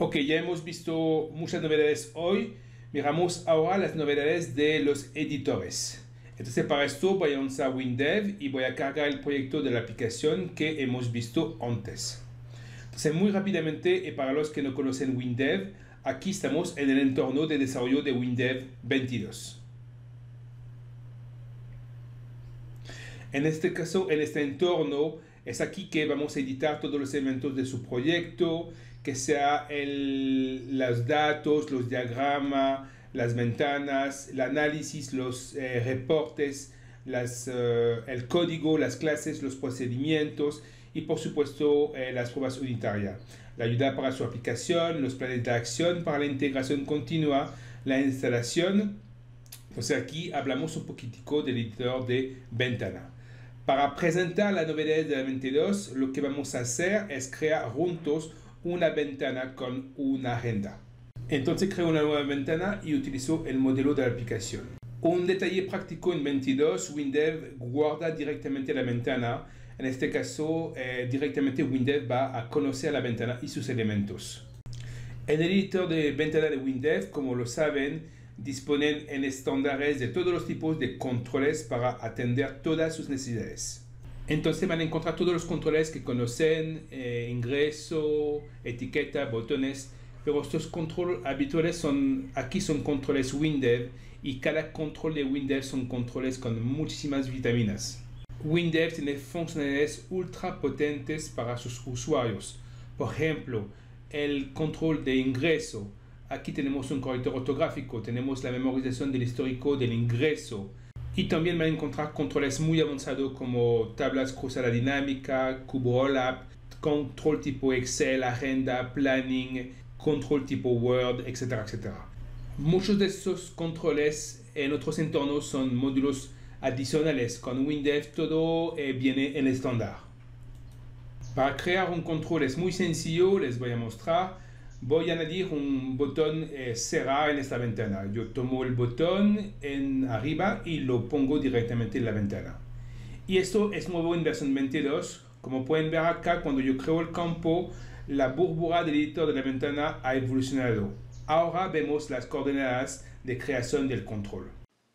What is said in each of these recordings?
Ok, ya hemos visto muchas novedades hoy. Miramos ahora las novedades de los editores. Entonces para esto voy a usar WinDev y voy a cargar el proyecto de la aplicación que hemos visto antes. Entonces muy rápidamente, y para los que no conocen WinDev, aquí estamos en el entorno de desarrollo de WinDev 22. En este caso, en este entorno, es aquí que vamos a editar todos los elementos de su proyecto, que sea los datos, los diagramas, las ventanas, el análisis, los reportes, el código, las clases, los procedimientos y por supuesto las pruebas unitarias. La ayuda para su aplicación, los planes de acción para la integración continua, la instalación. Entonces aquí hablamos un poquitico del editor de ventana. Para presentar las novedades de la 22, lo que vamos a hacer es crear juntos una ventana con una agenda. Entonces creo una nueva ventana y utilizo el modelo de la aplicación. Un detalle práctico en 22, WinDev guarda directamente la ventana. En este caso, directamente WinDev va a conocer la ventana y sus elementos. El editor de ventana de WinDev, como lo saben, disponen en estándares de todos los tipos de controles para atender todas sus necesidades. Entonces van a encontrar todos los controles que conocen, ingreso, etiqueta, botones, pero estos controles habituales aquí son controles WinDev y cada control de WinDev son controles con muchísimas vitaminas. WinDev tiene funcionalidades ultra potentes para sus usuarios. Por ejemplo, el control de ingreso. Aquí tenemos un corrector ortográfico, tenemos la memorización del histórico del ingreso y también van a encontrar controles muy avanzados como tablas cruzada dinámica, cubo roll-up, control tipo Excel, agenda, planning, control tipo Word, etcétera, etcétera. Muchos de estos controles en otros entornos son módulos adicionales. Con WinDev todo viene en estándar. Para crear un control es muy sencillo, les voy a mostrar. Voy a añadir un botón cerrar en esta ventana. Yo tomo el botón en arriba y lo pongo directamente en la ventana. Y esto es nuevo en versión 22. Como pueden ver acá, cuando yo creo el campo, la burbuja del editor de la ventana ha evolucionado. Ahora vemos las coordenadas de creación del control.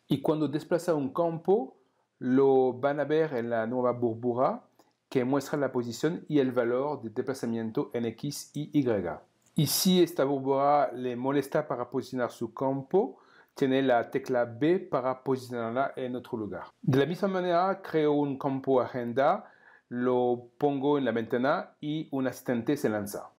Y cuando desplaza un campo, lo van a ver en la nueva burbuja que muestra la posición y el valor de desplazamiento en X y Y. Y si esta burbuja le molesta para posicionar su campo, tiene la tecla B para posicionarla en otro lugar. De la misma manera, creo un campo agenda, lo pongo en la ventana y un asistente se lanza.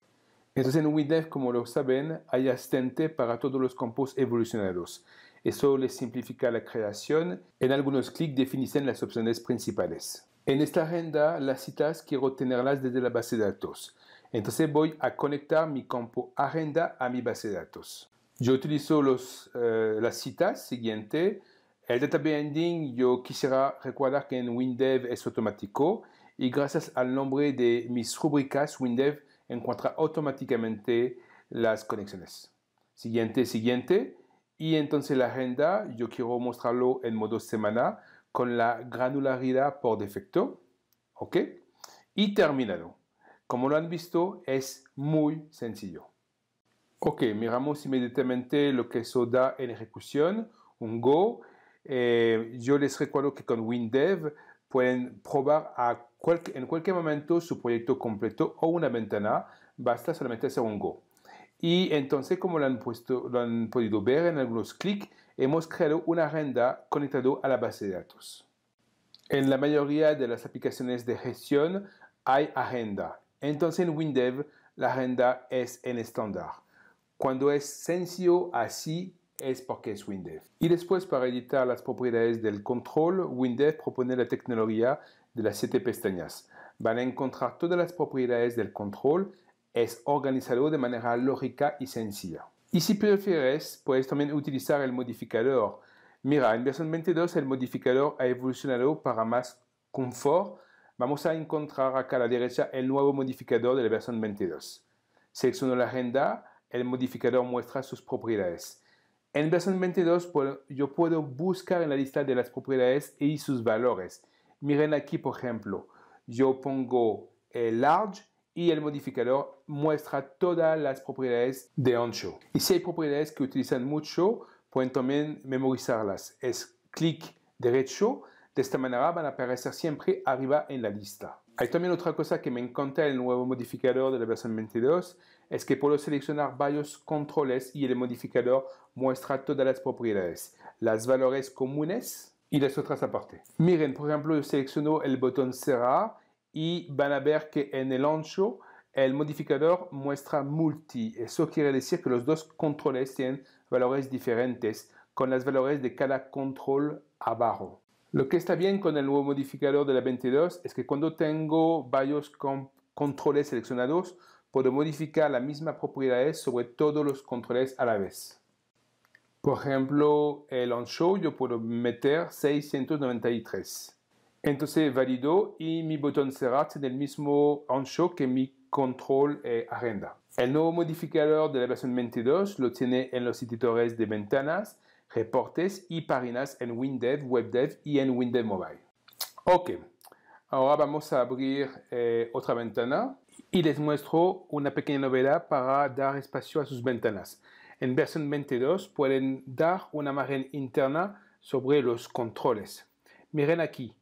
Entonces en WinDev, como lo saben, hay asistente para todos los campos evolucionados. Eso les simplifica la creación. En algunos clics definen las opciones principales. En esta agenda, las citas quiero tenerlas desde la base de datos. Entonces voy a conectar mi campo agenda a mi base de datos. Yo utilizo las citas siguientes. El data binding, yo quisiera recordar que en WinDev es automático y gracias al nombre de mis rúbricas, WinDev encuentra automáticamente las conexiones. Siguiente, siguiente. Y entonces la agenda, yo quiero mostrarlo en modo semana con la granularidad por defecto. ¿Ok? Y terminado. Como lo han visto, es muy sencillo. Ok, miramos inmediatamente lo que eso da en ejecución, un Go. Yo les recuerdo que con WinDev pueden probar en cualquier momento su proyecto completo o una ventana, basta solamente hacer un Go. Y entonces, como lo han podido ver en algunos clics, hemos creado una agenda conectada a la base de datos. En la mayoría de las aplicaciones de gestión hay agenda. Entonces en WinDev la agenda es en estándar. Cuando es sencillo así es porque es WinDev. Y después para editar las propiedades del control, WinDev propone la tecnología de las 7 pestañas. Van a encontrar todas las propiedades del control. Es organizado de manera lógica y sencilla. Y si prefieres, puedes también utilizar el modificador. Mira, en versión 22 el modificador ha evolucionado para más confort. Vamos a encontrar acá a la derecha el nuevo modificador de la versión 22. Selecciono la agenda, el modificador muestra sus propiedades. En versión 22 yo puedo buscar en la lista de las propiedades y sus valores. Miren aquí, por ejemplo, yo pongo large y el modificador muestra todas las propiedades de Ancho. Y si hay propiedades que utilizan mucho, pueden también memorizarlas. Es clic derecho, de esta manera van a aparecer siempre arriba en la lista. Hay también otra cosa que me encanta del nuevo modificador de la versión 22, es que puedo seleccionar varios controles y el modificador muestra todas las propiedades, los valores comunes y las otras aparte. Miren, por ejemplo, yo selecciono el botón cerrar y van a ver que en el ancho el modificador muestra multi. Eso quiere decir que los dos controles tienen valores diferentes con los valores de cada control abajo. Lo que está bien con el nuevo modificador de la 22 es que cuando tengo varios controles seleccionados, puedo modificar las mismas propiedades sobre todos los controles a la vez. Por ejemplo, el on-show yo puedo meter 693. Entonces valido y mi botón cerrar tiene el mismo on-show que mi control agenda. El nuevo modificador de la versión 22 lo tiene en los editores de ventanas, reportes y páginas en WinDev, WebDev y en WinDev Mobile. Ok, ahora vamos a abrir otra ventana y les muestro una pequeña novedad para dar espacio a sus ventanas. En versión 22 pueden dar una margen interna sobre los controles. Miren aquí,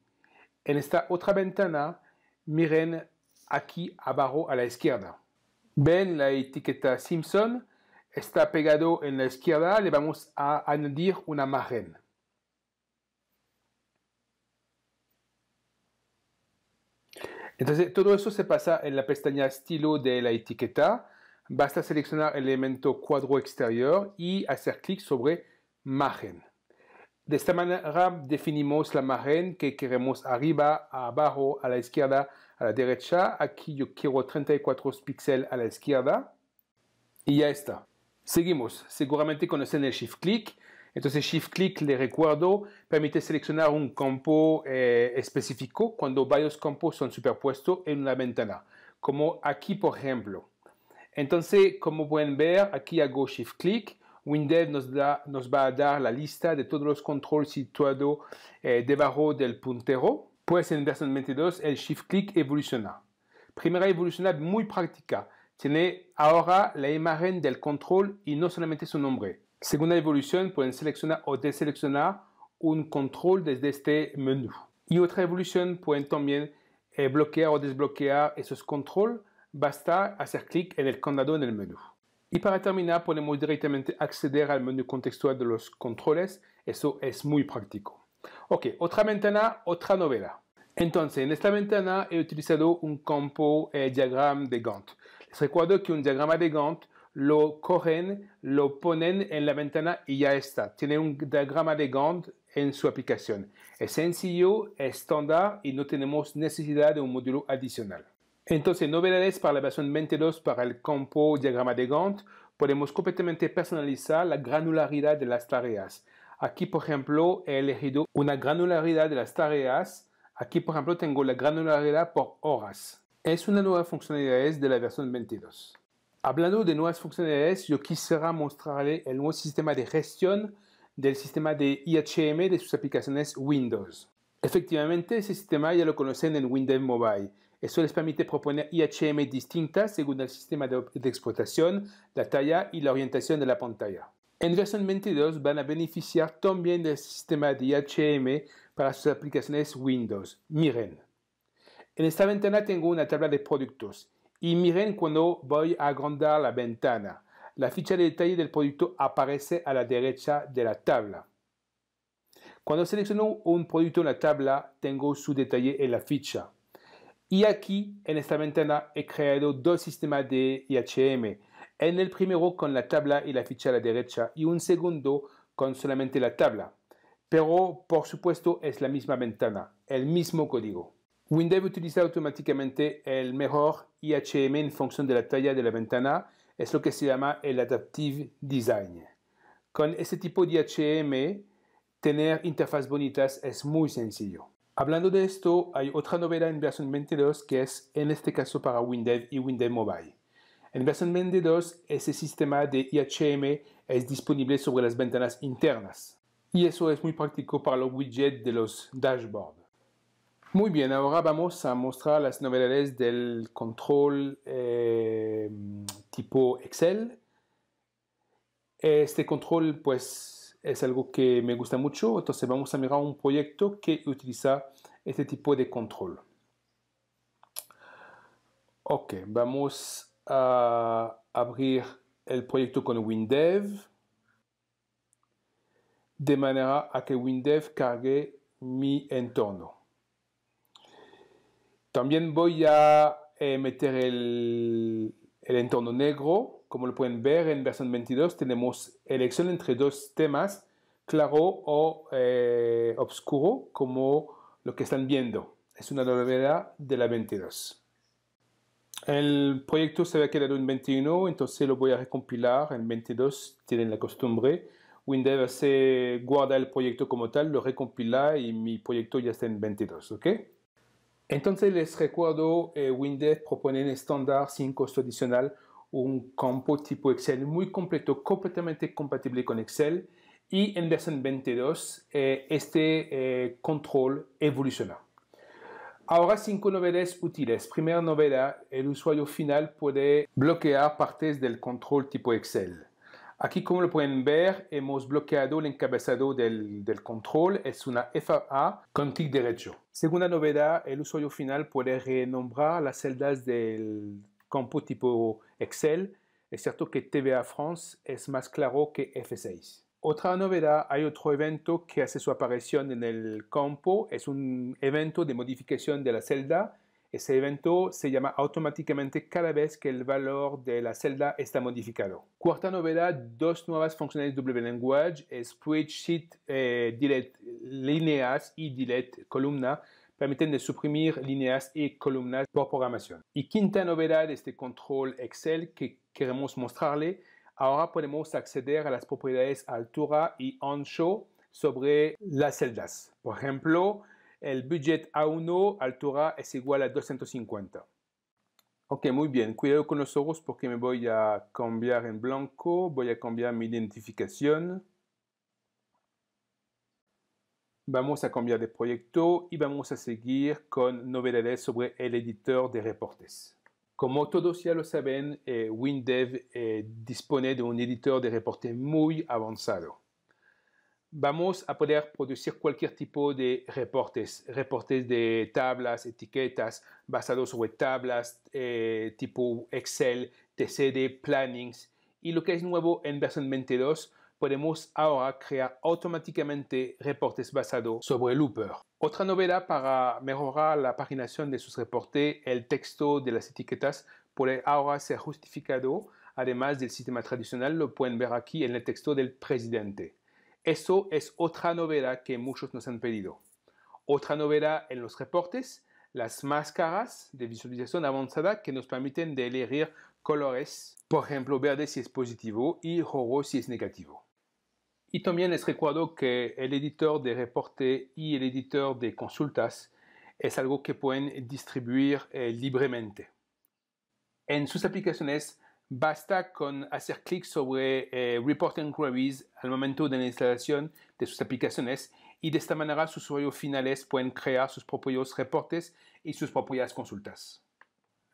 en esta otra ventana, miren aquí abajo a la izquierda. Ven la etiqueta Simpson. Está pegado en la izquierda, le vamos a añadir una margen. Entonces, todo eso se pasa en la pestaña estilo de la etiqueta. Basta seleccionar el elemento cuadro exterior y hacer clic sobre margen. De esta manera definimos la margen que queremos arriba, abajo, a la izquierda, a la derecha. Aquí yo quiero 34 píxeles a la izquierda y ya está. Seguimos, seguramente conocen el Shift Click. Entonces Shift Click, les recuerdo, permite seleccionar un campo específico cuando varios campos son superpuestos en una ventana, como aquí por ejemplo. Entonces, como pueden ver, aquí hago Shift Click. WinDev nos va a dar la lista de todos los controles situados debajo del puntero. Pues en versión 22 el Shift Click evoluciona. Primera evolución muy práctica. Tiene ahora la imagen del control y no solamente su nombre. Segunda evolución, pueden seleccionar o deseleccionar un control desde este menú. Y otra evolución, pueden también bloquear o desbloquear esos controles. Basta hacer clic en el candado en el menú. Y para terminar, podemos directamente acceder al menú contextual de los controles. Eso es muy práctico. Ok, otra ventana, otra novela. Entonces, en esta ventana he utilizado un campo diagrama de Gantt. Les recuerdo que un diagrama de Gantt lo cogen, lo ponen en la ventana y ya está. Tiene un diagrama de Gantt en su aplicación. Es sencillo, es estándar y no tenemos necesidad de un módulo adicional. Entonces, novedades para la versión 22 para el campo diagrama de Gantt. Podemos completamente personalizar la granularidad de las tareas. Aquí, por ejemplo, he elegido una granularidad de las tareas. Aquí, por ejemplo, tengo la granularidad por horas. Es una nueva funcionalidad de la versión 22. Hablando de nuevas funcionalidades, yo quisiera mostrarles el nuevo sistema de gestión del sistema de IHM de sus aplicaciones Windows. Efectivamente, ese sistema ya lo conocen en WinDev Mobile. Eso les permite proponer IHM distintas según el sistema de explotación, la talla y la orientación de la pantalla. En versión 22 van a beneficiar también del sistema de IHM para sus aplicaciones Windows. Miren, en esta ventana tengo una tabla de productos y miren cuando voy a agrandar la ventana. La ficha de detalle del producto aparece a la derecha de la tabla. Cuando selecciono un producto en la tabla, tengo su detalle en la ficha. Y aquí, en esta ventana, he creado dos sistemas de IHM. En el primero con la tabla y la ficha a la derecha y un segundo con solamente la tabla. Pero, por supuesto, es la misma ventana, el mismo código. WinDev utiliza automáticamente el mejor IHM en función de la talla de la ventana. Es lo que se llama el Adaptive Design. Con este tipo de IHM, tener interfaz bonitas es muy sencillo. Hablando de esto, hay otra novedad en versión 22 que es en este caso para WinDev y WinDev Mobile. En versión 22, ese sistema de IHM es disponible sobre las ventanas internas. Y eso es muy práctico para los widgets de los dashboards. Muy bien, ahora vamos a mostrar las novedades del control tipo Excel. Este control pues es algo que me gusta mucho, entonces vamos a mirar un proyecto que utiliza este tipo de control. Ok, vamos a abrir el proyecto con WinDev de manera a que WinDev cargue mi entorno. También voy a meter el entorno negro. Como lo pueden ver en versión 22 tenemos elección entre dos temas, claro o oscuro, como lo que están viendo. Es una novedad de la 22. El proyecto se había quedado en 21, entonces lo voy a recompilar en 22. Tienen la costumbre. WinDev se guarda el proyecto como tal, lo recompila y mi proyecto ya está en 22, ¿ok? Entonces les recuerdo, WinDev propone en estándar sin costo adicional un campo tipo Excel muy completo, completamente compatible con Excel, y en versión 22 este control evoluciona. Ahora 5 novedades útiles. Primera novedad, el usuario final puede bloquear partes del control tipo Excel. Aquí, como lo pueden ver, hemos bloqueado el encabezado del control. Es una FA con clic derecho. Segunda novedad, el usuario final puede renombrar las celdas del campo tipo Excel. Es cierto que TVA France es más claro que F6. Otra novedad, hay otro evento que hace su aparición en el campo. Es un evento de modificación de la celda. Ese evento se llama automáticamente cada vez que el valor de la celda está modificado. Cuarta novedad, dos nuevas funciones WLanguage, Split Sheet Delete líneas y Delete columna, permiten de suprimir líneas y columnas por programación. Y quinta novedad de este control Excel que queremos mostrarle, ahora podemos acceder a las propiedades altura y ancho sobre las celdas. Por ejemplo, el budget A1 altura es igual a 250. Ok, muy bien. Cuidado con los ojos porque me voy a cambiar en blanco. Voy a cambiar mi identificación. Vamos a cambiar de proyecto y vamos a seguir con novedades sobre el editor de reportes. Como todos ya lo saben, WinDev dispone de un editor de reporte muy avanzado. Vamos a poder producir cualquier tipo de reportes de tablas, etiquetas, basados sobre tablas tipo Excel, TCD, plannings. Y lo que es nuevo en versión 22, podemos ahora crear automáticamente reportes basados sobre Looper. Otra novedad para mejorar la paginación de sus reportes, el texto de las etiquetas puede ahora ser justificado. Además del sistema tradicional, lo pueden ver aquí en el texto del presidente. Eso es otra novedad que muchos nos han pedido. Otra novedad en los reportes, las máscaras de visualización avanzada que nos permiten de elegir colores, por ejemplo, verde si es positivo y rojo si es negativo. Y también les recuerdo que el editor de reporte y el editor de consultas es algo que pueden distribuir libremente. En sus aplicaciones, basta con hacer clic sobre Report and Queries al momento de la instalación de sus aplicaciones y de esta manera sus usuarios finales pueden crear sus propios reportes y sus propias consultas.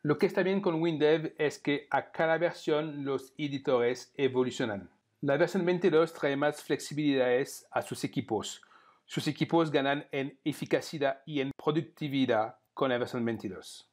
Lo que está bien con WinDev es que a cada versión los editores evolucionan. La versión 22 trae más flexibilidades a sus equipos. Sus equipos ganan en eficacia y en productividad con la versión 22.